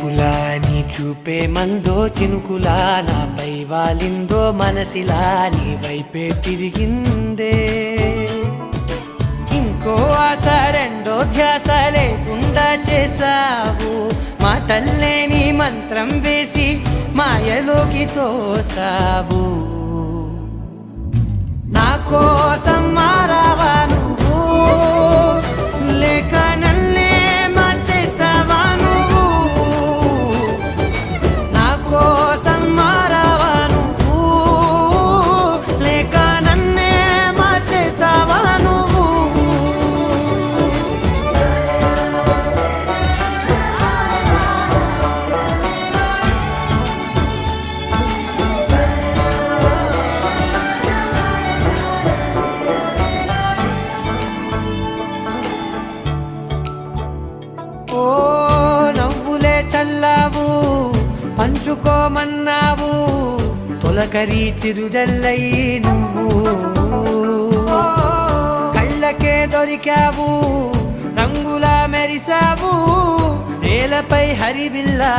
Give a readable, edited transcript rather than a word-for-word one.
చూపులా నీ చూపే మందో చినుకులా నాపై వాలిందో మనసిలా నీ వైపే తిరిగిందే ఇంకో ఆశ రెండో ధ్యాస లేకుండా చేసావు మాటల్లే నీ మంత్రం వేసి మాయలోకి తోసావు నా కోసం మారావా నువ్వు లేక నన్నే మార్చేసావా నువ్వు నా కోసం మారావా నువ్వు లేక నన్నే మార్చేసావా నువ్వు ఓ నవ్వులే చల్లావు పంచుకోమన్నావు తొలకరి చిరుజల్లై నువ్వు కళ్ళకే దొరికావు రంగులా మెరిసావు నేలపై హరివిల్లా